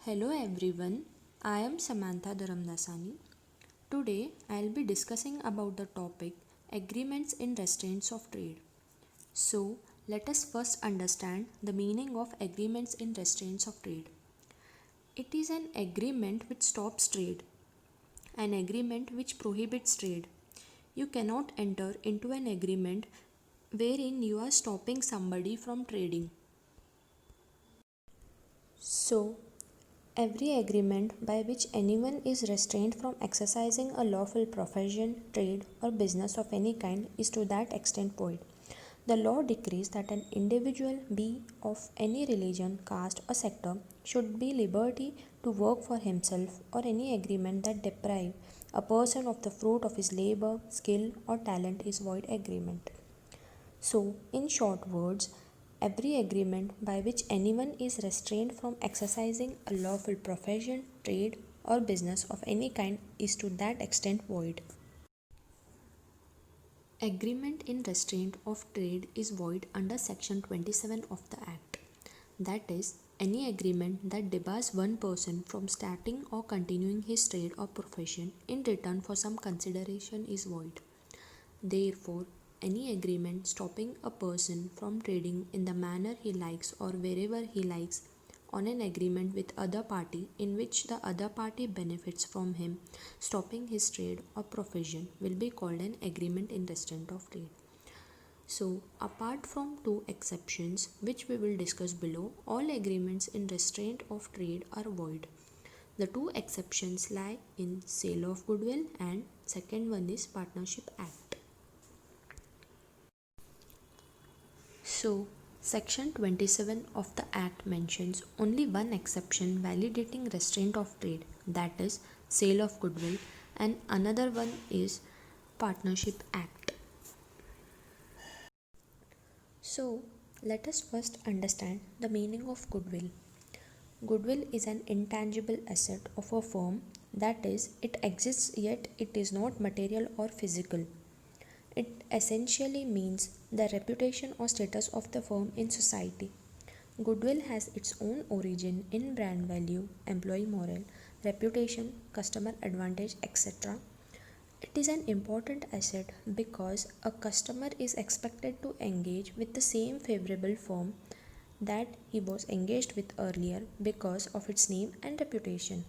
Hello everyone, I am Samantha Dharamdasani. Today I will be discussing about the topic agreements in restraints of trade. So let us first understand the meaning of agreements in restraints of trade. It is an agreement which stops trade, an agreement which prohibits trade. You cannot enter into an agreement wherein you are stopping somebody from trading. So, every agreement by which anyone is restrained from exercising a lawful profession, trade, or business of any kind is to that extent void. The law decrees that an individual, be of any religion, caste, or sector, should be liberty to work for himself, or any agreement that deprive a person of the fruit of his labor, skill, or talent is void agreement. So, in short words, every agreement by which anyone is restrained from exercising a lawful profession, trade, or business of any kind is to that extent void. Agreement in restraint of trade is void under Section 27 of the Act. That is, any agreement that debars one person from starting or continuing his trade or profession in return for some consideration is void. Therefore, any agreement stopping a person from trading in the manner he likes or wherever he likes on an agreement with other party in which the other party benefits from him stopping his trade or profession will be called an agreement in restraint of trade. So, apart from two exceptions which we will discuss below, all agreements in restraint of trade are void. The two exceptions lie in sale of goodwill and second one is Partnership Act. So, Section 27 of the Act mentions only one exception validating restraint of trade, that is, sale of goodwill, and another one is Partnership Act. So, let us first understand the meaning of goodwill. Goodwill is an intangible asset of a firm, that is, it exists yet it is not material or physical. It essentially means the reputation or status of the firm in society. Goodwill has its own origin in brand value, employee morale, reputation, customer advantage, etc. It is an important asset because a customer is expected to engage with the same favorable firm that he was engaged with earlier because of its name and reputation.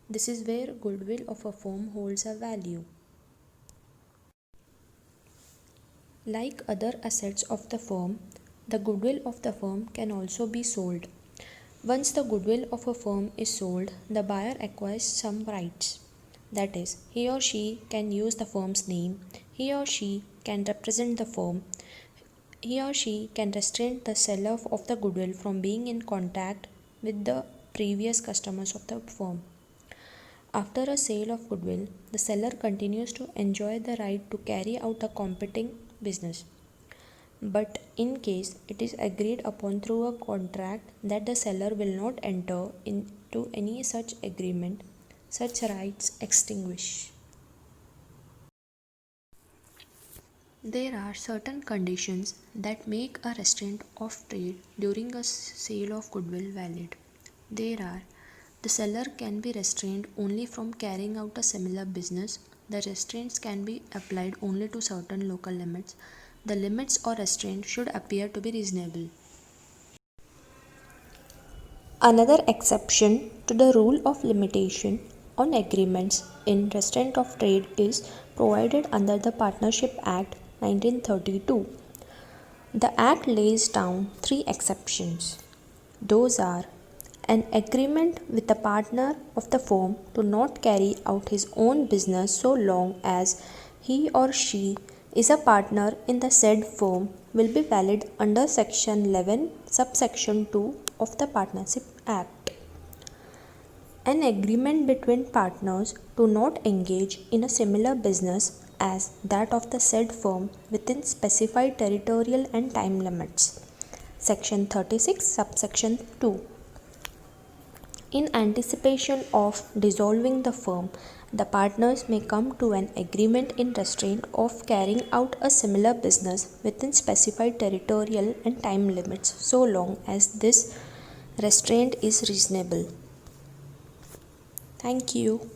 This is where goodwill of a firm holds a value. Like other assets of the firm, the goodwill of the firm can also be sold. Once the goodwill of a firm is sold, the buyer acquires some rights. That is, he or she can use the firm's name, he or she can represent the firm, he or she can restrain the seller of the goodwill from being in contact with the previous customers of the firm. After a sale of goodwill, the seller continues to enjoy the right to carry out a competing business. But in case it is agreed upon through a contract that the seller will not enter into any such agreement, such rights extinguish. There are certain conditions that make a restraint of trade during a sale of goodwill valid. There are: the seller can be restrained only from carrying out a similar business. The restraints can be applied only to certain local limits. The limits or restraint should appear to be reasonable. Another exception to the rule of limitation on agreements in restraint of trade is provided under the Partnership Act 1932. The Act lays down three exceptions. Those are: an agreement with the partner of the firm to not carry out his own business so long as he or she is a partner in the said firm will be valid under Section 11, subsection 2 of the Partnership Act. An agreement between partners to not engage in a similar business as that of the said firm within specified territorial and time limits. Section 36, subsection 2. In anticipation of dissolving the firm, the partners may come to an agreement in restraint of carrying out a similar business within specified territorial and time limits so long as this restraint is reasonable. Thank you.